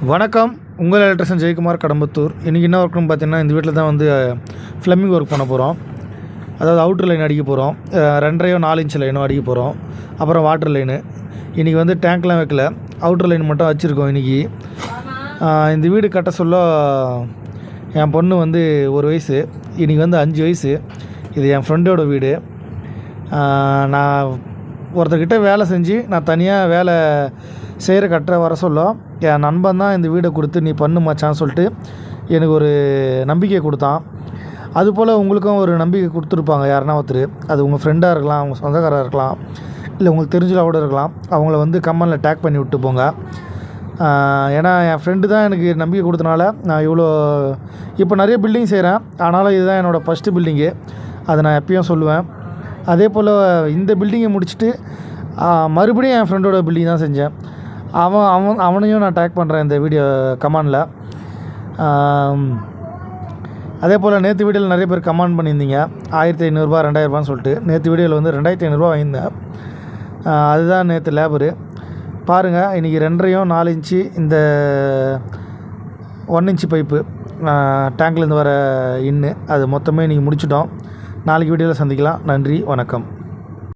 வணக்கம். உங்கள் எலக்ட்ரிஷியன் ஜெயக்குமார், கடம்பத்தூர். இன்றைக்கி என்ன ஒர்க்குன்னு பார்த்தீங்கன்னா, இந்த வீட்டில் தான் வந்து ஃப்ளம்பிங் ஒர்க் பண்ண போகிறோம். அதாவது அவுட்ரு லைன் அடிக்க போகிறோம். 2.5 4 இன்ச் லைனும் அடிக்க போகிறோம். அப்புறம் வாட்டர் லைனு. இன்றைக்கி வந்து டேங்க்லாம் வைக்கல, அவுட்ரு லைன் மட்டும் வச்சுருக்கோம் இன்றைக்கி. இந்த வீடு கட்ட சொல்ல என் பொண்ணு வந்து 1 வயசு, இன்றைக்கி வந்து 5 வயசு. இது என் ஃப்ரெண்டோட வீடு. நான் ஒருத்தர்கிட்ட வேலை செஞ்சு நான் தனியாக வேலை செய்கிற கட்ட வர சொல்ல என் நண்பன் தான் இந்த வீடை கொடுத்து நீ பண்ணு மச்சான்னு சொல்லிட்டு எனக்கு ஒரு நம்பிக்கை கொடுத்தான். அதுபோல் உங்களுக்கும் ஒரு நம்பிக்கை கொடுத்துருப்பாங்க யாருன்னா ஒருத்தர். அது உங்கள் ஃப்ரெண்டாக இருக்கலாம், உங்கள் சொந்தக்காராக இருக்கலாம், இல்லை உங்களுக்கு தெரிஞ்சவங்க கூட இருக்கலாம். அவங்கள வந்து கமெண்டில் டேக் பண்ணி விட்டு போங்க. ஏன்னா என் ஃப்ரெண்டு தான் எனக்கு நம்பிக்கை கொடுத்தனால நான் இவ்வளோ இப்போ நிறைய பில்டிங் செய்கிறேன். ஆனாலும் இதுதான் என்னோடய ஃபஸ்ட்டு பில்டிங்கு. அதை நான் எப்பயும் சொல்லுவேன். அதே போல் இந்த பில்டிங்கை முடிச்சுட்டு மறுபடியும் என் ஃப்ரெண்டோட பில்டிங் தான் செஞ்சேன். அவனையும் நான் டேக் பண்ணுறேன் இந்த வீடியோ கமெண்டில். அதே போல் நேற்று வீடியோவில் நிறைய பேர் கமெண்ட் பண்ணியிருந்தீங்க 1500 2000 சொல்லிட்டு. நேற்று வீடியோவில் வந்து 2500 வாங்கியிருந்தேன். அதுதான் நேற்று லேபரு. பாருங்கள், இன்றைக்கி 2.5 4 இன்ச்சு இந்த 1 இன்ச்சு பைப்பு டேங்க்லேருந்து வர அது மொத்தமே இன்றைக்கி முடிச்சிட்டோம். நாளைக்கு வீடியோவில் சந்திக்கலாம். நன்றி, வணக்கம்.